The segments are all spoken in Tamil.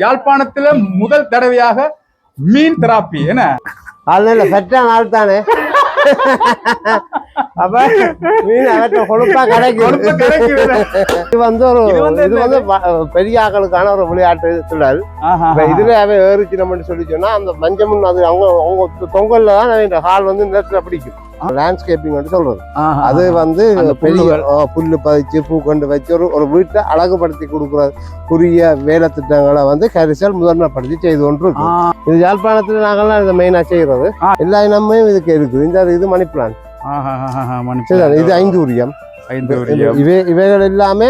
யாழ்ப்பாணத்துல முதல் தடவையாக மீன் தெராப்பி என்ன அதுல பெற்ற நாள் தானே. அப்ப மீன் அவற்றை கொழுப்பா கிடைக்குது. இது வந்து பெரிய ஆக்களுக்கான ஒரு விளையாட்டு திடல். இதுல அவன் ஏறிச்சினம்னு சொல்லி சொன்னா அந்த மஞ்சமுன் அது அவங்க தொங்கல்ல தான் ஹால் வந்து நிலத்துல பிடிக்கும். லேண்ட்ஸ்கேப்பிங் சொல்றது அது வந்து பெரிய புல்லு பதிச்சு பூ கொண்டு வச்சு ஒரு வீட்டை அழகுபடுத்தி கொடுக்குறக்குரிய வேலை திட்டங்களை வந்து கரிசல் முதன்மைப்படுத்தி செய்து கொண்டு இருக்கு. இது யாழ்ப்பாணத்துல நாங்கள்லாம் இதை மெயினா செய்யறது. எல்லா இனமும் இதுக்கு இருக்குது. இந்த இது மணி பிளான்ட், இது ஐந்தூரியம். இவைகள் எல்லாமே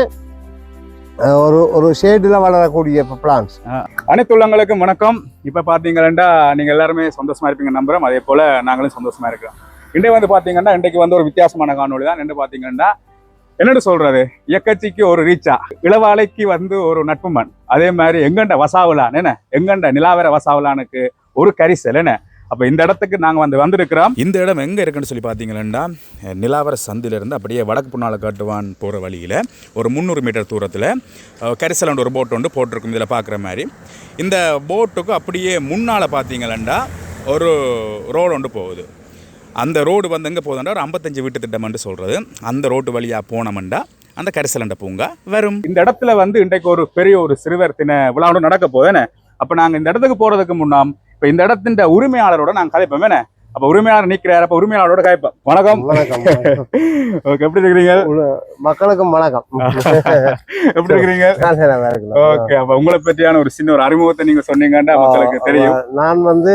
ஒரு ஷேட்ல வளரக்கூடிய பிளான்ஸ். அனைத்து உள்ளங்களுக்கும் வணக்கம். இப்ப பாத்தீங்கன்னா நீங்க எல்லாருமே சந்தோஷமா இருப்பீங்க நம்புறோம். அதே போல நாங்களும் சந்தோஷமா இருக்கிறோம். இன்றைக்கு வந்து பாத்தீங்கன்னா இன்றைக்கு வந்து ஒரு வித்தியாசமான காணொலி தான். என்ன பாத்தீங்கன்னா என்னன்னு சொல்றது, இயக்கச்சிக்கு ஒரு ரீச்சா, இளவாலைக்கு வந்து ஒரு நட்புமன், அதே மாதிரி எங்கண்ட வசாவலான் என்ன எங்கண்ட நிலாவர வசாவலானுக்கு ஒரு கரிசல் என்ன. அப்போ இந்த இடத்துக்கு நாங்கள் வந்திருக்கிறோம். இந்த இடம் எங்கே இருக்குன்னு சொல்லி பார்த்தீங்கன்னா நிலாவர சந்திலிருந்து அப்படியே வடக்கு புன்னால காட்டுவான் போகிற வழியில் ஒரு 300 மீட்டர் தூரத்தில் கரிசலண்ட் ஒரு போட் ஒன்று போட்டிருக்கும். இதில் பார்க்குற மாதிரி இந்த போட்டுக்கு அப்படியே முன்னால் பார்த்தீங்கன்னா ஒரு ரோடு ஒன்று போகுது. அந்த ரோடு வந்து எங்கே போகுதுண்டா ஒரு 55 வீட்டு திட்டம்னு சொல்கிறது. அந்த ரோட்டு வழியாக போனோம்டா அந்த கரிசலண்ட பூங்கா வரும். இந்த இடத்துல வந்து இன்றைக்கு ஒரு பெரிய ஒரு சிறுவர் தின விழா நடக்க போகுதுன்னு. அப்போ நாங்கள் இந்த இடத்துக்கு போகிறதுக்கு முன்னாம் இப்போ இந்த இடத்தின் உரிமையாளரோட நாங்கள் கதைப்போம் என்ன. அப்போ உரிமையாளர் நிற்கிறார். அப்போ உரிமையாளரோட கதைப்போம். வணக்கம். வணக்கம். ஓகே, எப்படி இருக்கிறீங்க? மக்களுக்கும் வணக்கம். எப்படி இருக்கிறீங்க? ஓகே, அப்போ உங்களை பற்றியான ஒரு சின்ன ஒரு அறிமுகத்தை நீங்கள் சொன்னீங்கன்னா மக்களுக்கு தெரியும். நான் வந்து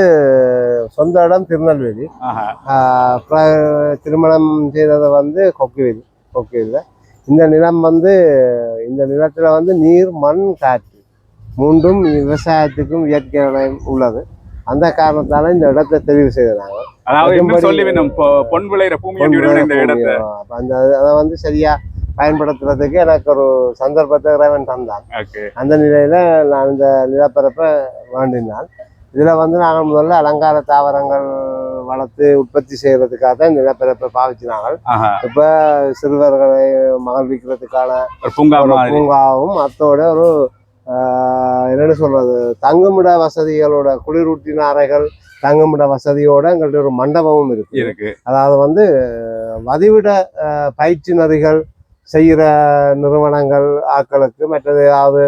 சொந்த இடம் திருநெல்வேலி. திருமணம் செய்ததை வந்து கொக்குவேலியில். இந்த நிலம் வந்து இந்த நிலத்துல வந்து நீர், மண், காற்று மூன்றும் விவசாயத்துக்கும் இயற்கை உள்ளது. அந்த காரணத்தால இந்த இடத்தை தெரிவு செய்தாங்க. அதை வந்து சரியா பயன்படுத்துறதுக்கு எனக்கு ஒரு சந்தர்ப்பத்தை இறைவன் தந்தான். அந்த நிலையில நான் இந்த நிலப்பரப்பை வேண்டினால் இதுல வந்து நாங்கள் முதல்ல அலங்கார தாவரங்கள் வளர்த்து உற்பத்தி செய்யறதுக்காக தான் நிலப்பரப்பை பாவிச்சினாங்க. இப்ப சிறுவர்களை மகிழ்விக்கிறதுக்கான பூங்காவும் அத்தோட ஒரு என்னன்னு சொல்றது தங்குமிட வசதிகளோட குளிரூட்டின அறைகள் தங்குமிட வசதியோட எங்கள்கிட்ட ஒரு மண்டபமும் இருக்கு. அதாவது வந்து வதிவிட பயிற்சினர்கள் செய்கிற நிறுவனங்கள் ஆக்களுக்கு, மற்றது ஏதாவது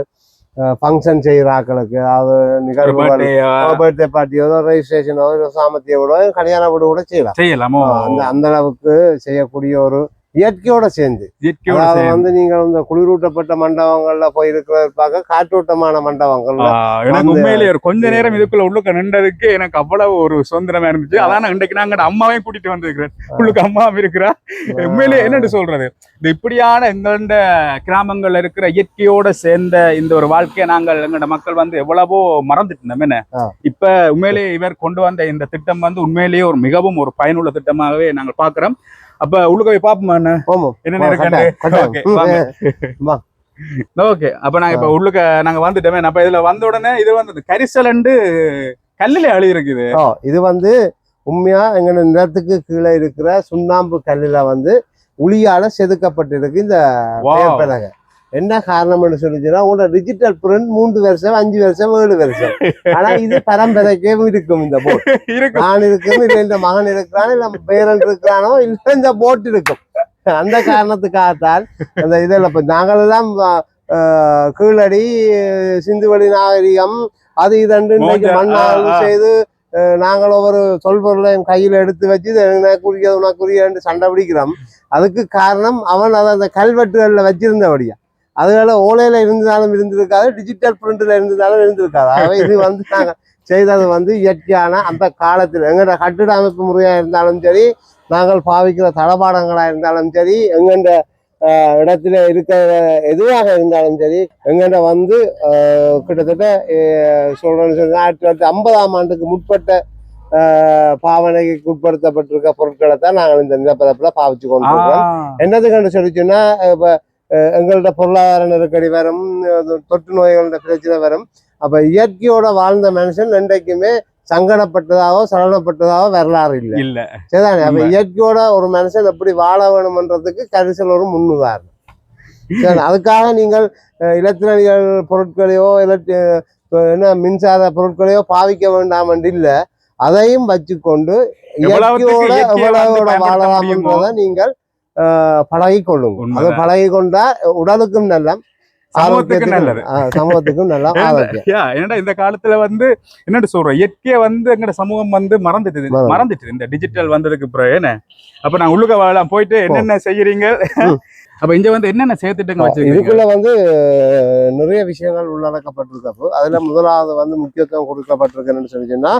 ஃபங்க்ஷன் செய்கிற ஆக்களுக்கு, அதாவது நிகழ்வுகள், பர்த்டே பார்ட்டியோ ரெஜிஸ்ட்ரேஷனோ சாமத்தியோட கல்யாண வீடு கூட செய்யலாம். அந்த அளவுக்கு செய்யக்கூடிய ஒரு இயற்கையோட சேர்ந்து. அதாவது வந்து நீங்கள் இந்த குளிரூட்டப்பட்ட மண்டபங்கள்ல போயிருக்கிறதுக்காக காற்றோட்டமான மண்டபங்கள் உண்மையிலேயே கொஞ்ச நேரம் இதுக்குள்ள உள்ளுக்க நின்றதுக்கு எனக்கு அவ்வளவு ஒரு சுதந்திரமா இருந்துச்சு. அதான் இன்றைக்கு நாங்க அம்மாவையும் கூட்டிட்டு வந்திருக்கிறேன். உள்ளுக்கு அம்மாவும் இருக்கிறா. உண்மையிலேயே என்னன்னு சொல்றது, இந்த இப்படியான எங்களோட கிராமங்கள்ல இருக்கிற இயற்கையோட சேர்ந்த இந்த ஒரு வாழ்க்கையை நாங்கள் எங்களோட மக்கள் வந்து எவ்வளவோ மறந்துட்டோம் என்ன. இப்ப உண்மையிலேயே இவர் கொண்டு வந்த இந்த திட்டம் வந்து உண்மையிலேயே ஒரு மிகவும் ஒரு பயனுள்ள திட்டமாகவே நாங்கள் பாக்குறோம். அப்ப உள்ளுக்க போய் பாப்போமா என்ன ஓகே. அப்ப நாங்க இப்ப உள்ளுக்க நாங்க வந்துட்டோமே. அப்ப இதுல வந்த உடனே இது வந்து கரிசலண்டு கல்லுல அழி இருக்குது. இது வந்து உண்மையா எங்க நிலத்துக்கு கீழே இருக்கிற சுண்ணாம்பு கல்லுல வந்து உளியால செதுக்கப்பட்டிருக்கு இந்த பலகை. என்ன காரணம்னு சொல்லிச்சுன்னா உங்களோட டிஜிட்டல் பிரிண்ட் 3 வருஷம் 5 வருஷம் 7 வருஷம். ஆனா இது பரம்பரைக்கே இருக்கும். இந்த போட் நான் இருக்கும், இல்ல இந்த மகன் இருக்கிறான், இல்ல பேரன் இருக்கிறானோ, இல்ல இந்த போட் இருக்கும். அந்த காரணத்துக்காகத்தான் அந்த இதில் இப்ப நாங்கள் எல்லாம் கீழடி, சிந்துவெளி நாகரிகம், அது இதண்டு மண்ணால் செய்து நாங்கள் ஒவ்வொரு சொல்பொருளை கையில எடுத்து வச்சு உனக்குரிய சண்டை பிடிக்கிறோம். அதுக்கு காரணம் அவன் அதை அந்த கல்வெட்டுகள்ல வச்சிருந்தபடியா. அதனால ஓலையில இருந்திருக்காது, டிஜிட்டல் பிரிண்ட்ல இருந்திருக்காது. ஆகவே இது வந்து நாங்க செய்தது வந்து இயற்கையான அந்த காலத்தில் எங்கட கட்டிட அமைப்பு முறையா இருந்தாலும் சரி, நாங்கள் பாவிக்கிற தளபாடங்களா இருந்தாலும் சரி, எங்கண்ட இடத்துல இருக்கிற எதுவாக இருந்தாலும் சரி, எங்கண்ட வந்து கிட்டத்தட்ட சொல்றேன்னு சொல்லி 1950ஆம் ஆண்டுக்கு முற்பட்ட பாவனைக்கு உட்படுத்தப்பட்டிருக்க பொருட்களை தான் நாங்கள் இந்த நிலப்பரப்புல பாவிச்சு கொண்டிருக்கோம். என்னதுன்னு சொல்லிச்சோன்னா, இப்ப எங்கள்ட பொருளாதார நெருக்கடி வரும், தொற்று நோய்களோட பிரச்சனை வரும். அப்ப இயற்கையோட வாழ்ந்த மனுஷன் என்றைக்குமே சங்கடப்பட்டதாவோ சலனப்பட்டதாவோ வரலாறு இல்லை. சரிதானே? அப்ப இயற்கையோட ஒரு மனுஷன் எப்படி வாழ வேணும்ன்றதுக்கு கரிசல் ஒரு முன்னுதாரணம். சரி, அதுக்காக நீங்கள் இலத்திரனியல் பொருட்களையோ என்ன மின்சார பொருட்களையோ பாவிக்க வேண்டாம் என்று இல்ல, அதையும் வச்சுக்கொண்டு இயற்கையோட எவ்வளவோட வாழலாம்ன்றதை நீங்கள் பழகி கொள்ளுங்க. அதை பழகி கொண்டா உடலுக்கும் நல்ல, சமூகத்துக்கும் நல்லது, சமூகத்துக்கும் நல்ல ஆரோக்கியம். ஏன்னா இந்த காலத்துல வந்து என்னன்னு சொல்றோம், இயற்கையை வந்து எங்கட சமூகம் வந்து மறந்துட்டு இந்த டிஜிட்டல் வந்ததுக்கு பிறகு என்ன. அப்ப நான் உள்ளுக்க வாழலாம் போயிட்டு என்னென்ன செய்யறீங்க, அப்ப இங்க வந்து என்னென்ன சேர்த்துட்டுங்க வச்சிருக்கீங்க? இதுக்குள்ள வந்து நிறைய விஷயங்கள் உள்ளடக்கப்பட்டிருக்கப்போ அதுல முதலாவது வந்து முக்கியத்துவம் கொடுக்கப்பட்டிருக்குன்னு சொல்லிச்சுன்னா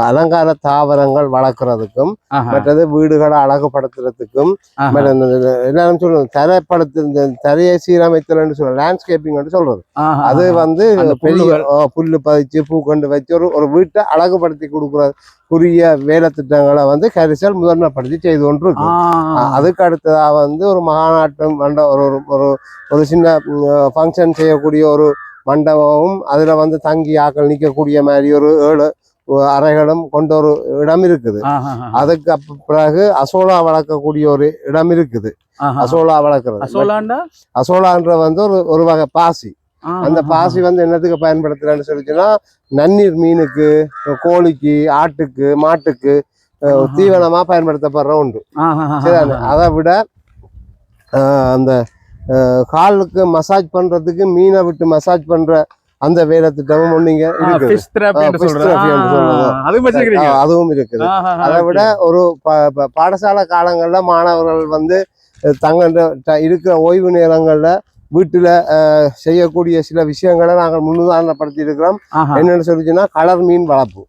அலங்கார தாவரங்கள் வளர்க்கறதுக்கும், மற்றது வீடுகளை அழகுபடுத்துறதுக்கும், எல்லாரும் சொல்லுவோம் தரையை சீரமைத்தல்னு சொல்றோம், லேண்ட்ஸ்கேப்பிங் சொல்றது. அது வந்து பெரிய புல்லு பதிச்சு பூ கொண்டு வச்சு ஒரு வீட்டை அழகுபடுத்தி கொடுக்கறதுக்குரிய வேலை திட்டங்களை வந்து கரிசல் முதன்மைப்படுத்தி செய்து கொண்டு இருக்கு. அதுக்கு அடுத்ததா வந்து ஒரு மகாநாட்டம் ஒரு சின்ன ஃபங்க்ஷன் செய்யக்கூடிய ஒரு மண்டபமும், அதுல வந்து தங்கி ஆக்கள் நிற்கக்கூடிய மாதிரி ஒரு 7 அறைகளும் கொண்ட ஒரு இடம் இருக்குது. அதுக்கு பிறகு அசோலா வளர்க்கக்கூடிய ஒரு இடம் இருக்குது. அசோலா வளர்க்கறது, அசோலான்ற வந்து ஒரு வகை பாசி. அந்த பாசி வந்து என்னத்துக்கு பயன்படுத்துறேன்னு சொல்லிச்சுன்னா நன்னீர் மீனுக்கு, கோழிக்கு, ஆட்டுக்கு, மாட்டுக்கு தீவனமா பயன்படுத்தப்படுற உண்டு. சரிதானே? அதை விட அந்த காலுக்கு மசாஜ் பண்றதுக்கு, மீனை விட்டு மசாஜ் பண்ற அந்த வேலை திட்டமும் ஒண்ணுங்க அதுவும் இருக்குது. அதை விட ஒரு பாடசாலை காலங்கள்ல மாணவர்கள் வந்து தங்க இருக்கிற ஓய்வு நேரங்கள்ல வீட்டுல செய்யக்கூடிய சில விஷயங்களை நாங்கள் முன்னுதாரணப்படுத்தி இருக்கிறோம். என்னன்னு சொல்லிச்சுன்னா கலர் மீன் வளர்ப்பு,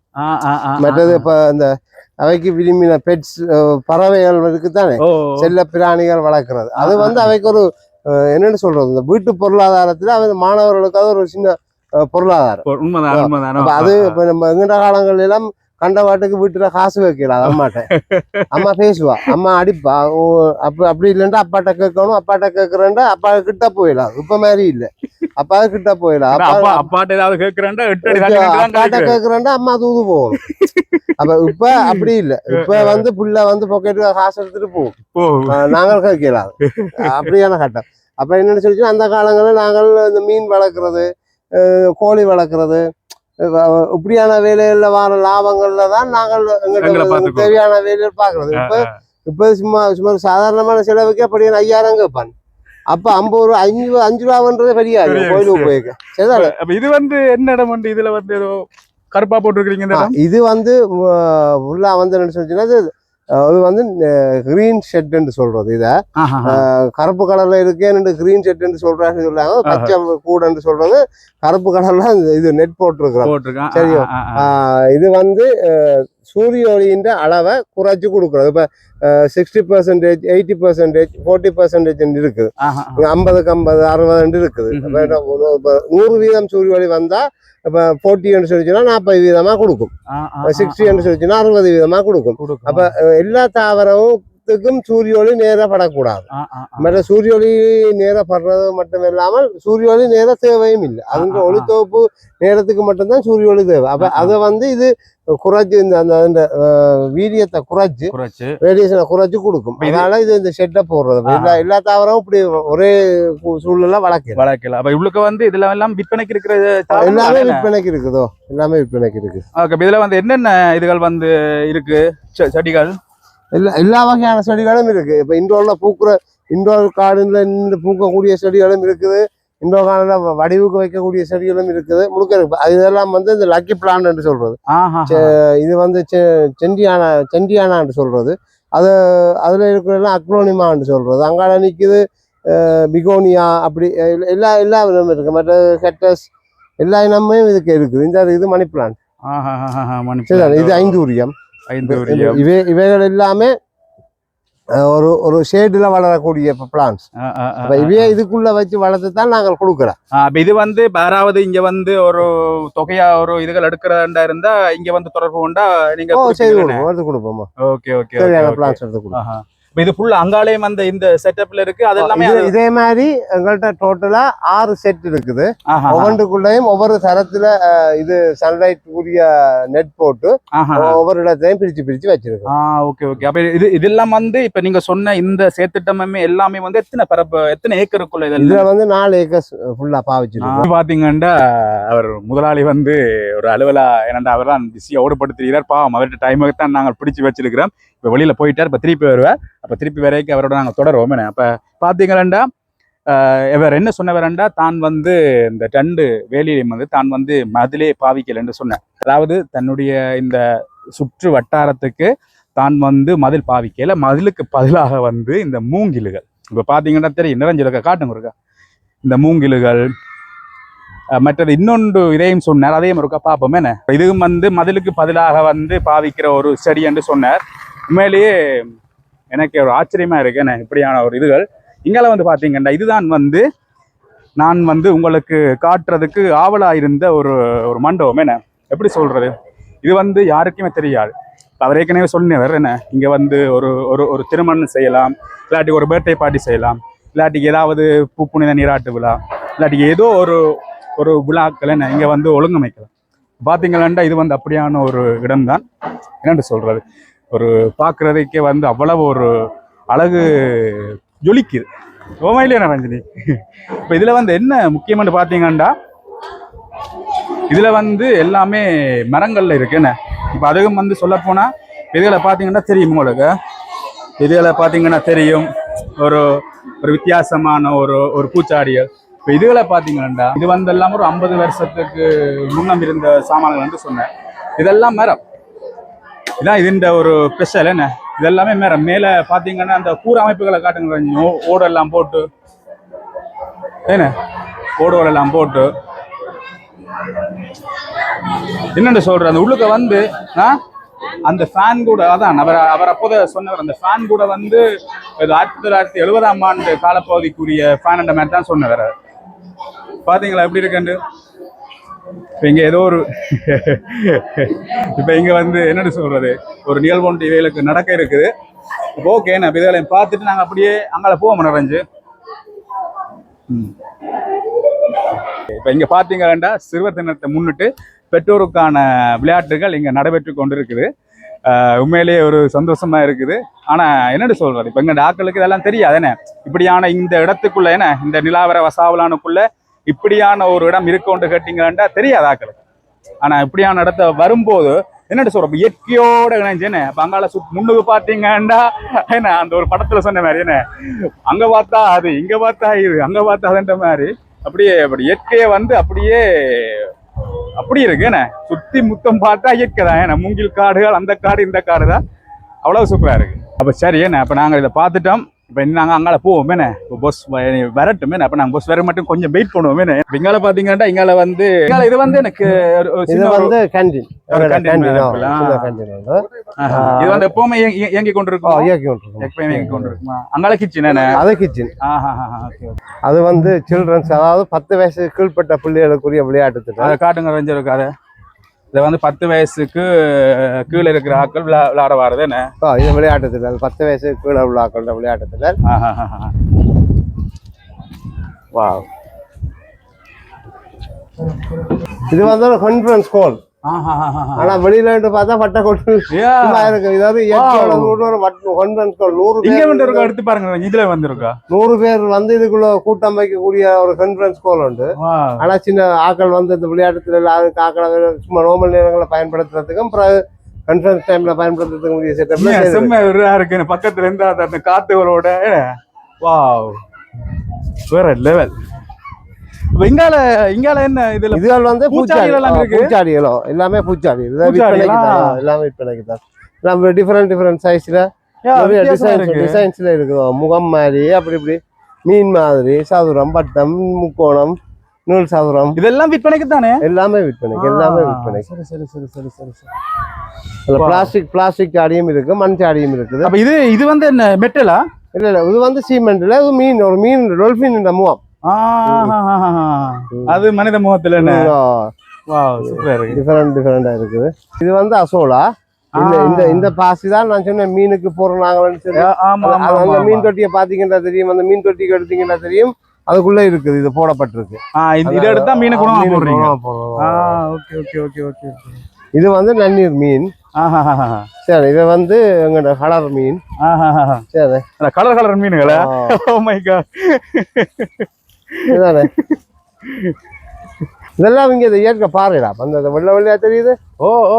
மற்றது இப்ப இந்த அவைக்கு விரும்பின பெட்ஸ் பறவைகள் இருக்குத்தானே, செல்ல பிராணிகள் வளர்க்கறது. அது வந்து அவைக்கு ஒரு என்னன்னு சொல்றது, இந்த வீட்டு பொருளாதாரத்துல அவை மாணவர்களுக்கு அது ஒரு சின்ன பொருளாதாரம். அது இப்ப நம்ம எங்கட காலங்கள் எல்லாம் கண்ட வாட்டுக்கு வீட்டுல காசு வைக்கலாம். அம்மாட்ட அம்மா பேசுவா, அம்மா அடிப்பா. அப்படி இல்லைன்னா அப்பாட்ட கேட்கணும், அப்பாட்ட கேட்கறேன்டா அப்பா கிட்ட போயிடலாம். இப்ப மாதிரி இல்ல, அப்பா கிட்ட போயிடலாம். அப்பாட்ட கேட்கறேன்டா அம்மா தூது போகணும். அப்ப இப்ப அப்படி இல்ல, இப்ப வந்து புள்ள வந்து பாக்கெட்டுக்கு காசு எடுத்துட்டு போகும், நாங்கள் கேட்கலாம். அப்படியான கட்டம். அப்ப என்னன்னு சொல்லிச்சு, அந்த காலங்களில் நாங்கள் இந்த மீன் வளர்க்கறது, கோழி வளர்க்கறது, இப்படியான வேலைகள்ல வர லாபங்கள்ல தான் நாங்கள் எங்களுக்கு தேவையான வேலைகள் பாக்குறது. இப்ப சும்மா சாதாரணமான செலவுக்கு அப்படி 5000 கேட்பான். அப்ப 50 ரூபா 5 ரூபான்றது பெரிய கோயிலுக்கு போயிருக்க. சரிதான். இது வந்து என்ன இடம் வந்து இதுல வந்து ஏதோ கருப்பா போட்டுருக்கீங்க. இது வந்து உள்ள வந்து என்ன சொல்லிச்சுன்னா அது வந்து கிரீன் ஷெட்ன்னு சொல்றது. இத கருப்பு கலர்ல இருக்கேன்னு கிரீன் ஷெட்ன்னு சொல்றாங்க, சொல்லாங்க. பச்சை கூடன்னு சொல்றது கருப்பு கலர்ல இது நெட் போட்டிருக்கிறோம். சரியா? இது வந்து சூரிய ஒளியின் அளவை குறைச்சு கொடுக்குறது. இப்ப 60%, 80%, 40% இருக்குது. 50க்கு 50, 60 இருக்குது. 100% சூரிய ஒளி வந்தா இப்ப 40 சொல்லிச்சுன்னா 40 வீதமா கொடுக்கும், 60 சொல்லிச்சுன்னா 60 வீதமா கொடுக்கும். அப்ப எல்லா தாவரத்துக்கும் சூரிய ஒளி நேர படக்கூடாது. மற்ற சூரிய ஒளி நேர படுறது மட்டும் இல்லாமல் சூரிய ஒளி நேர தேவையும் இல்லை. அதுங்க ஒளித்தொகுப்பு நேரத்துக்கு மட்டும்தான் சூரிய ஒளி தேவை. அப்ப அதை வந்து இது குறைச்சு இந்த வீரியத்தை குறைச்சு ரேடியேஷனை குறைச்சு கொடுக்கும். அதனால இது இந்த ஷெட்டை போடுறது. எல்லா தாவரமும் இப்படி ஒரே சூழ்நிலை வளர்க்கல. அப்ப இவளுக்கு வந்து இதுல எல்லாம் விற்பனைக்கு இருக்கிற எல்லாமே விற்பனைக்கு இருக்குதோ, எல்லாமே விற்பனைக்கு இருக்கு. இதுல வந்து என்னென்ன இதுகள் வந்து இருக்கு, செடிகள் எல்லா வகையான செடிகளும் இருக்கு. இப்ப இண்டோர்ல இண்டோர் கார்டன்ல பூக்கக்கூடிய செடிகளும் இருக்குது. இண்டோர் கார்டன்ல வடிவுக்கு வைக்கக்கூடிய செடிகளும் இருக்குது. முழுக்க இருக்கு. இதெல்லாம் வந்து இந்த லக்கி பிளான்ட் என்று சொல்றது. இது வந்து செண்டியானா சொல்றது. அதுல இருக்கிறதெல்லாம் அக்ரோனிமான்னு சொல்றது. அங்கால நிக்குது பிகோனியா. அப்படி எல்லா விதமும் இருக்கு. மற்ற கெட்டஸ் எல்லா இனமும் இதுக்கு இருக்குது. இந்த இது மணி பிளான்ட். இது ஐந்தூரியம். இவைகள் எல்லாமே ஒரு ஷேடுல வளரக்கூடிய பிளான்ஸ். இவையே இதுக்குள்ள வச்சு வளர்த்து தான் நாங்கள் கொடுக்குறோம். இது வந்து யாராவது இங்க வந்து ஒரு தொகையா ஒரு இதுகள் எடுக்கிறதா இருந்தா இங்க வந்து தொடர்பு கொண்டா நீங்க செய்து கொடுப்போம். Okay okay. பிளான்ஸ் எடுத்து கொடுப்போம். இப்ப இது ஃபுல்லா அங்காலயம் அந்த இந்த செட்டப்ல இருக்கு அது எல்லாமே இதே மாதிரி எங்கள்கிட்ட டோட்டலா 6 செட் இருக்குது. ஒவ்வொன்றுக்குள்ளேயும் ஒவ்வொரு தரத்துல இது சன்லைட் கூடிய நெட் போட்டு ஒவ்வொரு இடத்தையும் பிரிச்சு பிரிச்சு வச்சிருக்கோம். Okay okay. அப்ப இதெல்லாம் வந்து இப்ப நீங்க சொன்ன இந்த சேத்திட்டமே எல்லாமே வந்து எத்தனை ஏக்கருக்குள்ள இதுல வந்து 4 ஏக்கர்ஸ் ஃபுல்லா பாவிச்சிருக்கோம். பாத்தீங்கன்னா அவர் முதலாளி வந்து ஒரு அலுவலா என்னண்டா அவர் தான் பிஸியா ஓடுபடுத்துகிறார். பாவம் அவர்கிட்ட டைமுக்கு தான் நாங்கள் பிடிச்சு வச்சிருக்கிறோம். இப்ப வெளியில போயிட்டார். இப்ப திருப்பி வருவார். அப்ப திருப்பி வரைக்கும் அவரோட நாங்கள் தொடருவோம். அப்ப பாத்தீங்கன்னா இவர் என்ன சொன்னவரண்டா தான் வந்து இந்த 2 வேலையிலையும் வந்து தான் வந்து மதிலே பாவிக்கலன்னு சொன்னார். அதாவது தன்னுடைய இந்த சுற்று வட்டாரத்துக்கு தான் வந்து மதில் பாவிக்கல, மதிலுக்கு பதிலாக வந்து இந்த மூங்கிலுகள் இப்ப பாத்தீங்கன்னா தெரியும் நிறைஞ்சிருக்க காட்டுங்க இருக்கா இந்த மூங்கிலுகள். மற்றது இன்னொன்று இதையும் சொன்னார், அதையும் இருக்கா பார்ப்போம். என்ன இதுவும் வந்து மதிலுக்கு பதிலாக வந்து பாவிக்கிற ஒரு செடி என்று சொன்னார். உண்மையிலேயே எனக்கு ஒரு ஆச்சரியமா இருக்கு என்ன இப்படியான ஒரு இதுகள். இங்கால வந்து பாத்தீங்கன்னா இதுதான் வந்து நான் வந்து உங்களுக்கு காட்டுறதுக்கு ஆவலா இருந்த ஒரு ஒரு மண்டபம். என்ன எப்படி சொல்றது, இது வந்து யாருக்குமே தெரியாது. அவர் ஏற்கனவே சொன்னவர் என்ன இங்க வந்து ஒரு ஒரு ஒரு திருமணம் செய்யலாம், இல்லாட்டி ஒரு பர்த்டே பார்ட்டி செய்யலாம், இல்லாட்டி ஏதாவது புனித நீராட்டு விழா, இல்லாட்டி ஏதோ ஒரு ஒரு விழாக்கள் என்ன இங்க வந்து ஒழுங்கமைக்கலாம். பாத்தீங்களா இது வந்து அப்படியான ஒரு இடம்தான். என்னென்று சொல்றது, ஒரு பார்க்கறதுக்கே வந்து அவ்வளவு ஒரு அழகு ஜொலிக்குது. ஓமையிலே ரஞ்சினி. இப்போ இதுல வந்து என்ன முக்கியமானு பார்த்தீங்கன்னா இதுல வந்து எல்லாமே மரங்கள்ல இருக்கு. என்ன இப்போ அதுவும் வந்து சொல்ல போனா இதுகளை பார்த்தீங்கன்னா தெரியும் உங்களுக்கு. இதுகளை பார்த்தீங்கன்னா தெரியும் ஒரு ஒரு வித்தியாசமான ஒரு ஒரு பூச்சாடிகள். இப்போ இதுகளை பார்த்தீங்கன்னா இது வந்து எல்லாம் ஒரு 50 வருஷத்துக்கு முன்னம் இருந்த சாமான்கள் வந்து சொன்னேன். இதெல்லாம் மரம். இதான் இதுன்ற ஒரு ஸ்பெஷல். என்ன இதெல்லாமே மரம். மேலே பார்த்தீங்கன்னா அந்த கூற அமைப்புகளை காட்டுங்க, ஓடெல்லாம் போட்டு என்ன ஓடுவெல்லாம் போட்டு என்னென்னு சொல்ற அந்த உள்ளுக்க வந்து அந்த ஃபேன் கூட அதான் அவர் அப்போத சொன்னவர். அந்த ஃபேன் கூட வந்து 1970ஆம் ஆண்டு காலப்பகுதிக்குரிய ஃபேன் என்ற மாதிரி தான் சொன்னவர். பாத்தீங்களா எப்படி இருக்குன்னு. இப்போ இங்க ஏதோ ஒரு இப்போ இங்க வந்து என்னன்னு சொல்றது ஒரு நிகழ்வொன்று இவைகளுக்கு நடக்க இருக்குது. இப்போ ஓகே நான் இதெல்லாம் பார்த்துட்டு நாங்கள் அப்படியே அங்கால போவோம் நிறைஞ்சு. இப்போ இங்க பார்த்தீங்கன்னா சிறுவர் தினத்தை முன்னிட்டு பெற்றோருக்கான விளையாட்டுகள் இங்க நடைபெற்று கொண்டிருக்குது. உண்மையிலேயே ஒரு சந்தோஷமா இருக்குது. ஆனா என்னன்னு சொல்றது, இப்போ எங்க டாக்களுக்கு இதெல்லாம் தெரியாது. என்ன இப்படியான இந்த இடத்துக்குள்ள என்ன இந்த நிலாவர வசாவலானுக்குள்ள இப்படியான ஒரு இடம் இருக்கும்னு கேட்டீங்கன்னா தெரியாது ஆக்களுக்கு. ஆனா இப்படியான இடத்த வரும்போது என்னட்டு சொல்றோம் இயற்கையோட இணைஞ்சு என்ன இப்ப அங்கால முன்னுக்கு பாத்தீங்கன்னா என்ன அந்த ஒரு படத்துல சொன்ன மாதிரி என்ன அங்க பார்த்தா அது இங்க பார்த்தா இது அங்க பார்த்தா அதுன்ற மாதிரி அப்படியே அப்படி இயற்கையை வந்து அப்படியே அப்படி இருக்கு. என்ன சுத்தி முத்தம் பார்த்தா இயற்கை தான். ஏன்னா மூங்கில் காடுகள் அந்த காடு இந்த காடு தான் அவ்வளவு சூப்பரா இருக்கு. அப்ப சரி என்ன இப்ப நாங்க இதை பார்த்துட்டோம். இப்போ நாங்கள் அங்கால போவோம். என்ன இப்போ பஸ் வரட்டும். அப்போ நாங்கள் பஸ் வர மட்டும் கொஞ்சம் வெயிட் பண்ணுவோம். என்ன இங்கால பார்த்தீங்கன்னா இங்கால வந்து இது வந்து எனக்கு இது வந்து கேண்டீன். இது வந்து எப்பவுமே இயங்கி கொண்டிருக்கும். எப்பவுமே இயங்கி கொண்டிருக்குமா? அங்கால கிச்சன் என்ன அது கிச்சன். அது வந்து சில்ட்ரன்ஸ், அதாவது 10 வயசு கீழ்பட்ட பிள்ளைகளுக்குரிய விளையாட்டு. அதை காட்டுங்க ரஞ்சருக்கு. அதை இதை வந்து 10 வயசுக்கு கீழே இருக்கிற ஆட்கள் விளையாட வாரது. என்ன இது விளையாட்டுத்திறன் 10 வயசு கீழே உள்ள ஆட்களோட விளையாட்டுத்திறன். வாவ். இது வந்து ஒரு கான்ஃபரன்ஸ் கால். ஆனா வெளியில பார்த்தா பட்ட கொட்டு இருக்கு. இதாவது கான்ஃபரன்ஸ் கால் 100 பேர் எடுத்து பாருங்க. இதுல வந்திருக்கா 100 பேர் வந்து இதுக்குள்ள கூட்டம் வைக்கக்கூடிய ஒரு கான்ஃபரன்ஸ் கால் உண்டு. ஆனா சின்ன ஆக்கள் வந்து இந்த விளையாட்டுத்துல ஆக்களை சும்மா நோமல் நேரங்களை பயன்படுத்துறதுக்கும் கான்ஃபரன்ஸ் டைம்ல பயன்படுத்துறதுக்கு முடிய செட்டப்ல இருக்கு. பக்கத்துல இருந்து அந்த காத்துகளோட வாவ் வேற லெவல். இங்கால என்ன இதுல இதுகள் வந்து பூச்சாடிகளோ எல்லாமே பூச்சாடி எல்லாமே விற்பனைக்கு தான். நம்ம டிஃபரெண்ட் சைஸ்ல டிசைன்ஸ்ல இருக்குது. முகம் மாதிரி அப்படி இப்படி மீன் மாதிரி சதுரம், வட்டம், முக்கோணம், நூல் சதுரம் இதெல்லாம் விற்பனைக்கு தானே. எல்லாமே விற்பனைக்கு. பிளாஸ்டிக் சாடியும் இருக்கு, மண் சாடியும் இருக்குது. அப்ப இது வந்து என்ன மெட்டலா? இல்ல இது வந்து சீமெண்ட்ல மீன் ஒரு மீன் டொல்பின் முகம். அது மனித முகத்துல டிஃபரெண்டா இருக்குது. இது வந்து அசோலா. இந்த இந்த இந்த பாசி தான் நான் சொன்னேன் மீனுக்கு போடுறாங்கன்னு சொல்லி. ஆமா ஆமா அந்த மீன் தொட்டியை பாத்தீங்கன்னா தெரியும், அந்த மீன் தொட்டிக்கு எடுத்தீங்கன்னா தெரியும், அதுக்குள்ள இருக்குது, இது போடப்பட்டிருக்கு. இதை எடுத்தா மீனுக்கு உணவா போடுறீங்க. Okay okay okay okay. இது வந்து நன்னீர் மீன். சரி, இது வந்து எங்களோட கலர் மீன். சரி, கலர் கலர் மீனுங்களா? Oh my god. இதானே இதெல்லாம் இங்க இயற்கை பாருடா, அந்த வெள்ளை வெள்ளையா தெரியுது. ஓ ஓ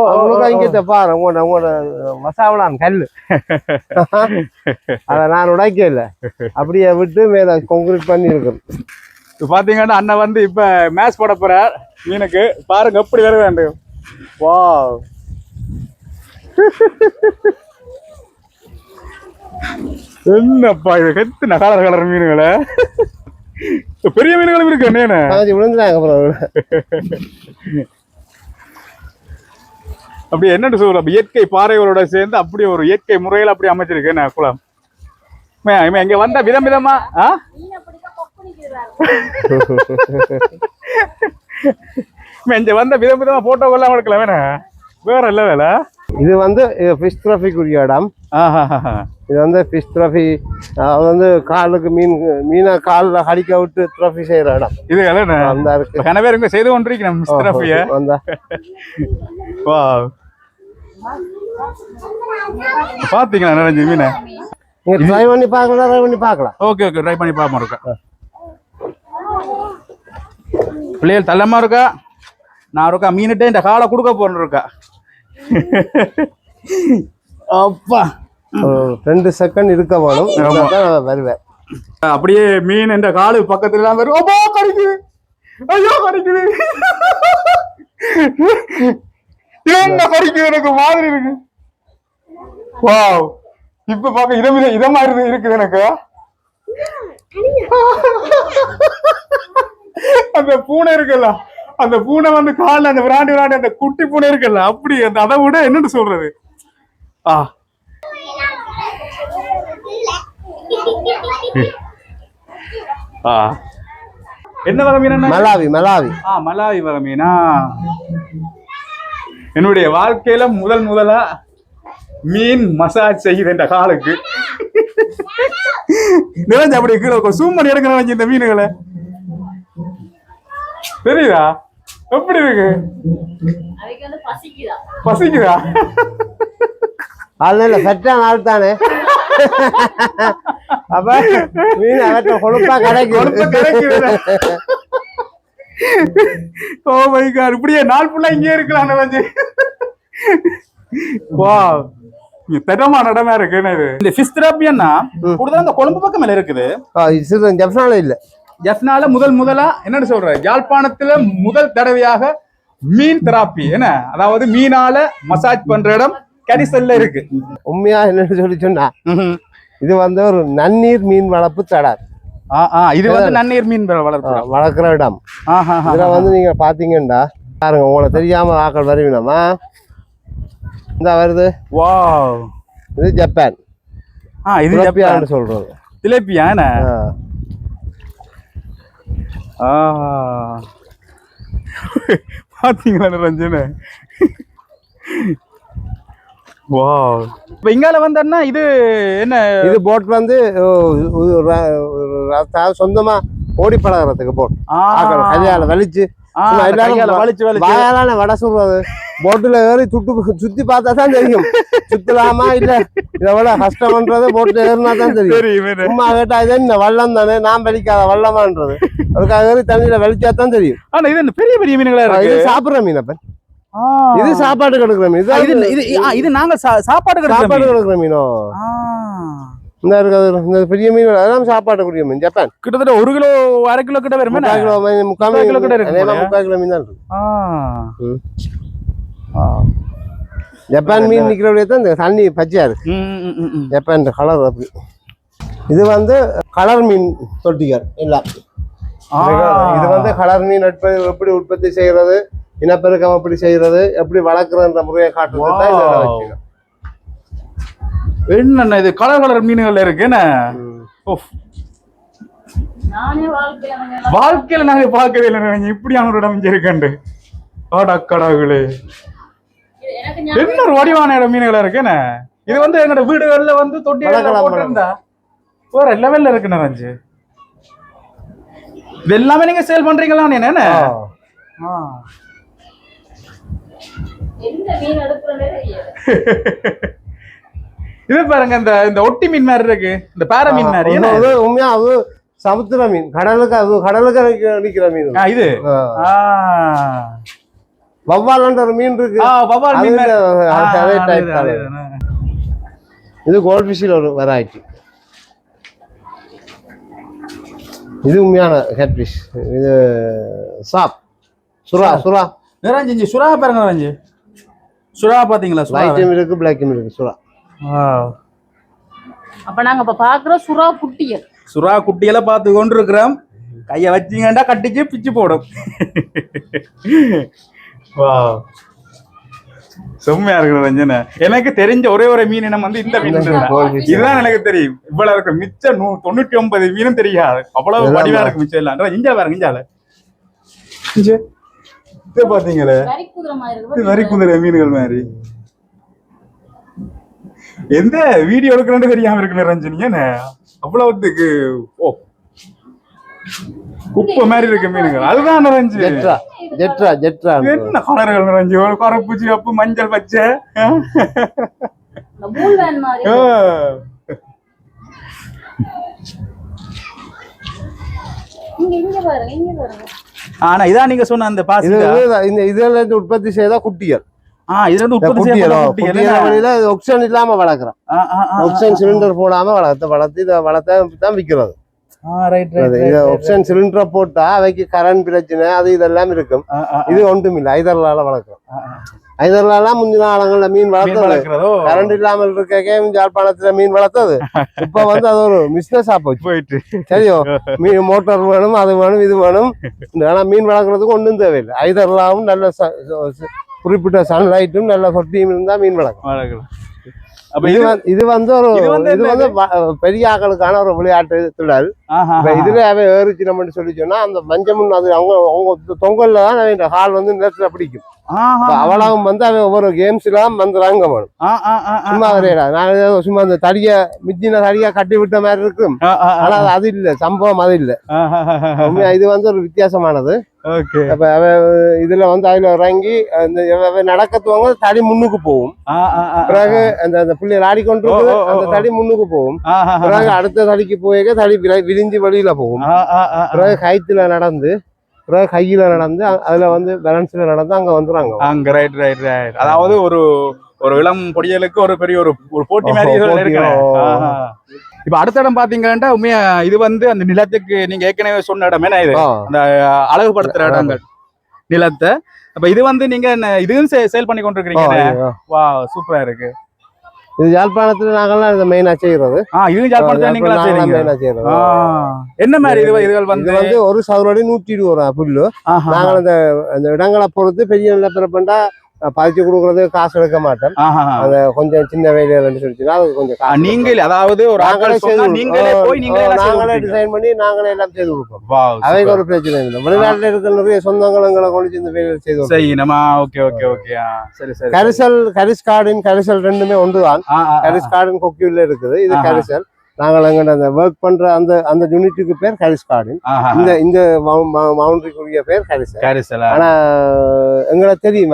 இங்க பாரு, உங்களோட மசாவலான் கல்லு. அதை நான் உடைக்க இல்லை, அப்படியே விட்டு மேல கான்கிரீட் பண்ணி இருக்கேன். பாத்தீங்கன்னா அண்ணன் வந்து இப்ப மேட்ச் போட போறார் மீனுக்கு. பாருங்க எப்படி வர வேண்டும். வா என்னப்பா இது கெத்துன கலர் கலர் மீனுகளை. பெரிய மீன்களும் இருக்கு என்ன விழுந்துட்டாங்க. அப்புறம் அப்படி என்னன்னு சொல்ற, இயற்கை பாறைகளோட சேர்ந்து அப்படி ஒரு இயற்கை முறையில் அப்படி அமைச்சிருக்கு என்ன குளம். இங்க வந்த விதம் விதமா இங்க வந்த விதம் விதமா போட்டோ எல்லாம் எடுக்கலாம் வேணா, வேற இல்ல வேலை. இது வந்து ஃபிஷ் த்ராஃபிக்குரிய இடம். இது வந்து ஃபிஷ் த்ராஃபி, அது வந்து காலுக்கு மீனை காலில் அடிக்க விட்டு த்ராஃபி செய்யற இடம். இது அந்த இருக்கு கனவே இங்க செய்து கொண்டிருக்கேன் த்ராஃபியை. பாத்தீங்களா நிறைய மீனை ட்ரை பண்ணி பார்க்கலாம். ஓகே ஓகே, ட்ரை பண்ணி பார்ப்போம். இருக்கா பிள்ளைகள் தள்ளமா இருக்கா? நான் இருக்கா மீன்கிட்ட இந்த காலை கொடுக்க போறேன் இருக்கா. அப்பா 2 செகண்ட் இருக்க வேணும், வருவேன். அப்படியே மீன் என்ற காலு பக்கத்துல தான் வரும். அப்பா கடிக்குது, ஐயோ கடிக்குது, என்ன கடிக்குது, எனக்கு மாதிரி இருக்கு. வாவ், இப்ப பாக்க இதமா இருக்குது எனக்கு. அந்த பூனை இருக்குல்ல, அந்த பூனை வந்து காலில் அந்த விராண்டி விராண்டி அந்த குட்டி பூனை இருக்குல்ல, அப்படி அந்த அதை விட என்னன்னு சொல்றது. என்ன வகை மீன்? மலாவி. மலாவி வகை மீனா? என்னுடைய வாழ்க்கையில முதலா மீன் மசாஜ் செய்யுது இந்த காலுக்கு. நிறைஞ்ச அப்படி கீழே சூம் பண்ணி எடுக்கணும் இந்த மீன்களை. தெரியுதா எப்படி இருக்கு? பசிக்குதா? அதுல சட்டான ஆள் தானே. அப்ப மீன் அவற்றை கொழுப்பா கிடைக்குது. ஓ மை காட், இப்படியே நாள் ஃபுல்லா இங்கே இருக்கலாம். வா, தரமான இடமா இருக்கு. இந்த ஃபிஷ் தெரபின்னா கூடுதலா அந்த கொழும்பு பக்கம் மேல இருக்குது. ஜப்னால இல்ல, ஜப்னால முதலா என்னன்னு சொல்ற, யாழ்ப்பாணத்துல முதல் தடவையாக மீன் தெராப்பி என்ன, அதாவது மீனால மசாஜ் பண்ற இடம் கரிசல்ல இருக்கு. உண்மையா என்னன்னு சொல்லி சொன்னா, இது வந்து ஒரு நன்னீர் மீன் வளர்ப்பு தடார். இது வந்து நன்னீர் மீன் வளர்க்குற இடம். இதுல வந்து நீங்க பாத்தீங்கன்னா பாருங்க, உங்களுக்கு தெரியாம ஆக்கள் வருவீனமா இந்த வருது. வாவ், இது ஜப்பான். இது ஜப்பான் சொல்றது. திலேப்பியா என்ன? பாத்தீங்களா ரஞ்சன? வாவ், இப்ப இங்கால வந்தா இது என்ன, இது போட் வந்து சொந்தமா ஓடி பழகிறதுக்கு போட். கையால வலிச்சு வடை சொல்றது. போட்டுல ஏறி சுத்தி பார்த்தா தான் தெரியும் சுத்தலாமா இல்ல இதை கஷ்டம்ன்றது போட்டுல ஏறினா தான் தெரியும். சும்மா கேட்டா இது என்ன வல்லம் தானே, நான் வலிக்காத வல்லமான்றது. அதுக்காக ஏறி தண்ணியில வலிச்சா தான் தெரியும். ஆனா இது பெரிய பெரிய மீன்களா இது சாப்பிடுற மீன். அப்ப இது சாப்பாடு கிடைக்கிற மீன். இது நாங்க சாப்பாடு கிடைக்கிற மீனோ இந்த இந்த பெரிய மீன் அதெல்லாம் சாப்பாட்டுக்குரிய மீன். ஜப்பான் கிட்டத்தட்ட 1 கிலோ 1/2 கிலோ கிட்ட வரும். 3/4 கிலோ கிட்ட இருக்கு. 3/4 கிலோ மீன் தான் இருக்கு. ஜப்பான் மீன் நிக்கிறவளே தான் இந்த தண்ணி பச்சையா இருக்கு. ஜப்பான் கலர் அப்படி. இது வந்து கலர் மீன் தொட்டிகள் எல்லாம். இது வந்து கலர் மீன் எப்படி உற்பத்தி செய்யறது, இனப்பெருக்கம் எப்படி செய்யறது, எப்படி வளர்க்குறன்ற முறையை காட்டுறது தான் இதில் வச்சுக்கணும். என்ன இது கலர் கலர் மீன்கள் இருக்கு என்ன? வாழ்க்கையில நாங்க பார்க்கவே இல்லை. இப்படியான ஒரு இடம் இங்க இருக்கண்டு. கடவுளே, என்ன ஒரு வடிவான இடம் மீன்களா இருக்கு என்ன இது வந்து எங்களோட வீடுகள்ல வந்து தொட்டிகள்ல போட்டிருந்தா வேற லெவல்ல இருக்கு நரஞ்சு இது எல்லாமே நீங்க சேல் பண்றீங்களா என்ன இது பாருங்க இந்த இந்த ஒட்டி மீன் மாதிரி இருக்கு இந்த பாறை மீன் மாதிரி உண்மையா அது சமுத்திர மீன் கடலுக்கு நிக்கிற மீன் இது வவ்வால்ன்ற ஒரு மீன் இருக்கு வவ்வால் மீன் அதே டைப் இது கோல்ட் ஃபிஷ்ல ஒரு வெரைட்டி இது உண்மையான ஹெட் ஃபிஷ் இது சாப் சுறா நிரஞ்சு சுறா பாருங்க நிரஞ்சு சுறா பாத்தீங்களா ஒயிட்டும் இருக்கு பிளாக்கும் இருக்கு சுறா அப்ப நாங்க இப்ப பாக்குறோம் சுறா குட்டியெல்லாம் பார்த்து கொண்டு இருக்கிறோம் கைய வச்சீங்கன்னா கட்டிச்சு பிச்சு போடும் செம்மையா இருக்கு ரஞ்சன எனக்கு தெரிஞ்ச ஒரே ஒரு மீன் இனம் வந்து இந்த மீன் இதுதான் எனக்கு தெரியும் இவ்வளவு இருக்கு மிச்சம் 99 மீனும் தெரியாது அவ்வளவு வடிவா இருக்கு மிச்சம் இல்ல இஞ்சா பாருங்க இஞ்சால இது பாத்தீங்களே வரி குதிரை மீன்கள் மாதிரி எந்த வீடியோ எடுக்கிறேன்னு தெரியாம இருக்கு ரஞ்சனிங்க அவ்வளவுக்கு ஓ குப்பை மாதிரி இருக்கு மீனுங்கள் அதுதான் ரஞ்சு ஜெட்ரா என்ன கலர்கள் ரஞ்சு கருப்பு சிவப்பு மஞ்சள் பச்சை ஆனா இதான் நீங்க சொன்ன அந்த பாசி இதுல இருந்து உற்பத்தி செய்த குட்டிகள் இதுல இருந்து உற்பத்தி செய்யற ஆக்சிஜன் இல்லாம வளர்க்குறோம் ஆக்சிஜன் சிலிண்டர் போடாம வளர்த்து இதை வளர்த்தான் விற்கிறது ஆக்சிஜன் சிலிண்டரை போட்டா அவைக்கு கரண்ட் பிரச்சனை அது இதெல்லாம் இருக்கும் இது ஒன்றும் இல்லை ஐதர்லால வளர்க்கும் ஐதர்லாம் முந்தின காலங்கள்ல மீன் வளர்த்தது கரண்ட் இல்லாமல் இருக்க ஜாழ்ப்பாணத்துல மீன் வளர்த்தது இப்ப வந்து அது ஒரு பிசினஸா போயிட்டு சரியோ மீன் மோட்டார் வேணும் அது வேணும் இது வேணும் ஆனா மீன் வளர்க்கறதுக்கு ஒன்றும் தேவையில்லை ஐதர்லாவும் நல்ல குறிப்பிட்ட சன்லைட்டும் நல்ல சொட்டியும் இருந்தா மீன் வளர்க்கும் இது வந்து ஒரு இது வந்து பெரிய ஆக்களுக்கான ஒரு விளையாட்டு திடல் இதுல அவன் ஏறிச்சினம்னு சொல்லி சொன்னா அந்த மஞ்சமுன் அது அவங்க தொங்கல்ல தான் ஹால் வந்து நிலத்துல பிடிக்கும் அவளாவும் வந்து அவன் ஒவ்வொரு கேம்ஸ் எல்லாம் வந்து ரங்க வேணும் சும்மா நான் சும்மா அந்த தடிய மிச்சின தடியா கட்டி விட்ட மாதிரி இருக்கும் ஆனா அது இல்ல சம்பவம் அது இல்ல இது வந்து ஒரு வித்தியாசமானது அப்ப இதுல வந்து அதுல இறங்கி அந்த நடக்கத்துவங்க தடி முன்னுக்கு போகும் பிறகு அந்த பிள்ளைகள் ஆடிக்கொண்டு அந்த தடி முன்னுக்கு போகும் பிறகு அடுத்த தடிக்கு போய் தடி விரிஞ்சு வெளியில போகும் பிறகு கைத்துல நடந்து பிறகு கையில நடந்து அதுல வந்து பேலன்ஸ்ல நடந்து அங்க வந்துடுறாங்க அங்க ரைட் அதாவது ஒரு ஒரு இளம் பொடியலுக்கு ஒரு பெரிய ஒரு போட்டி மாதிரி இப்ப அடுத்த இடம் பாத்தீங்கன்னா உண்மையா இது வந்து அந்த நிலத்துக்கு நீங்க ஏற்கனவே சொன்ன இடம் என்ன இது அந்த அழகுபடுத்துற இடங்கள் நிலத்தை அப்ப இது வந்து நீங்க இதுவும் சேல் பண்ணி கொண்டிருக்கீங்க வா சூப்பரா இருக்கு இது யாழ்ப்பாணத்துல நாங்கெல்லாம் இதை மெயினா செய்யறது இதுவும் யாழ்ப்பாணத்துல நீங்களா செய்யறது என்ன மாதிரி இதுகள் வந்து ஒரு சதுரடி 120 ரூபா புல்லு நாங்கள் அந்த இடங்களை பொறுத்து பெரிய நிலப்பரப்புண்டா பதிச்சு கொடுக்கறது காசு எடுக்க மாட்டேன் அத கொஞ்சம் சின்ன வேலையில சொல்லிச்சுன்னா அது கொஞ்சம் நீங்களே அதாவது ஒரு நாங்களே டிசைன் பண்ணி நாங்களே எல்லாம் செய்து கொடுப்போம் அவைக்கு ஒரு பிரச்சனை இல்லை வெளிநாட்டுல இருக்கிற நிறைய சொந்தங்களை கொண்டு இந்த வேலையை செய்து செய்யணுமா ஓகே ஓகே ஓகே சரி சரி கரிஸ் கார்டன் கரிசல் ரெண்டுமே ஒன்றுதான் கரிஸ் கார்டன் கொக்கியூர்ல இருக்குது இது கரிசல் நாங்கள் எங்க அந்த ஒர்க் பண்ற அந்த யூனிட்டுக்கு பேர் கரிஸ் கார்டன் இந்த மவுண்டரிக்குரிய பேர் கரிசல் ஆனா எங்களை தெரியும்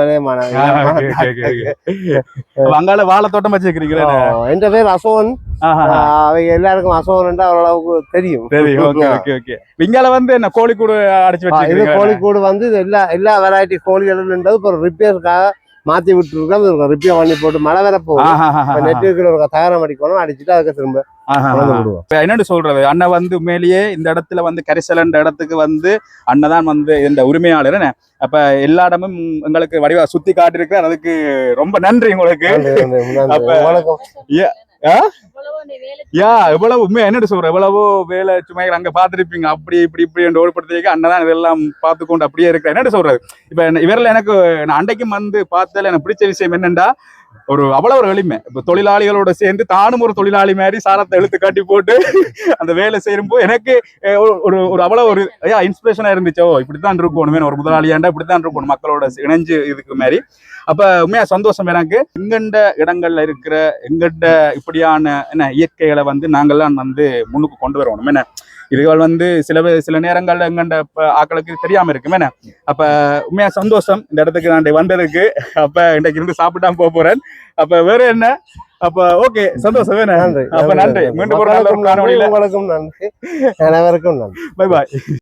அங்கால வாழை தோட்டம் வச்சிருக்கீங்களா என் பேர் அசோகன் அவங்க எல்லாருக்கும் அசோகன் ஓரளவுக்கு தெரியும் இங்கால வந்து என்ன கோழிக்கூடு அடிச்சு வச்சு கோழிக்கூடு வந்து எல்லா வெரைட்டி கோழிகள் இப்போ ரிப்பேருக்காக மாத்தி விட்டுருக்கோம் ரிப்பேர் பண்ணி போட்டு மழை வர போகும் நெட்டுக்குள்ள ஒரு தகரம் அடிக்கணும் அடிச்சுட்டு அதுக்கு திரும்ப என்னன்னு சொல்றது அண்ணன் வந்து உண்மையிலேயே இந்த இடத்துல வந்து கரிசலன்ற இடத்துக்கு வந்து அண்ணன் தான் வந்து இந்த உரிமையாளர் அப்ப எல்லா இடமும் எங்களுக்கு வடிவா சுத்தி காட்டிருக்கிறார் அதுக்கு ரொம்ப நன்றி உங்களுக்கு எவ்வளவு உண்மையா என்னன்னு சொல்ற எவ்வளவோ வேலை சுமைகள் அங்க பாத்துருப்பீங்க அப்படி இப்படி இப்படி என்று ஓடுபடுத்திக்க அண்ணன் தான் இதெல்லாம் பார்த்து கொண்டு அப்படியே இருக்கிற என்னன்னு சொல்றது இப்ப இவரில் எனக்கு நான் அன்றைக்கும் வந்து பார்த்ததுல எனக்கு பிடிச்ச விஷயம் என்னண்டா ஒரு அவ்வளவு ஒரு எளிமை. இப்ப தொழிலாளிகளோட சேர்ந்து தானும் ஒரு தொழிலாளி மாதிரி சாரத்தை இழுத்து காட்டி போட்டு அந்த வேலை செய்யும்போது எனக்கு ஒரு ஒரு அவ்வளவு ஒரு இன்ஸ்பிரேஷனா இருந்துச்சோ, இப்படித்தான் இருக்கணும் ஒரு முதலாளியாண்டா, இப்படித்தான் இருக்கணும் மக்களோட இணைஞ்சு இதுக்கு மாதிரி. அப்ப உண்மையா சந்தோஷம் எனக்கு. எங்கண்ட இடங்கள்ல இருக்கிற எங்கண்ட இப்படியான என்ன இயற்கைகளை வந்து நாங்கள்லாம் வந்து முன்னுக்கு கொண்டு வரணும். என்ன இதுகள் வந்து சில நேரங்கள்ல எங்கண்ட ஆக்களுக்கு தெரியாம இருக்கும். என்ன அப்ப உண்மையா சந்தோஷம் இந்த இடத்துக்கு நான் வந்ததுக்கு. அப்ப இன்றைக்கு இருந்து சாப்பிட்டாம போறேன். அப்ப வேற என்ன, அப்ப ஓகே சந்தோஷம். நன்றி. அப்ப நன்றி. மீண்டும் ஒரு நல்ல காணொளியில உங்களுக்கும் நன்றி, அனைவருக்கும் நன்றி. Bye bye.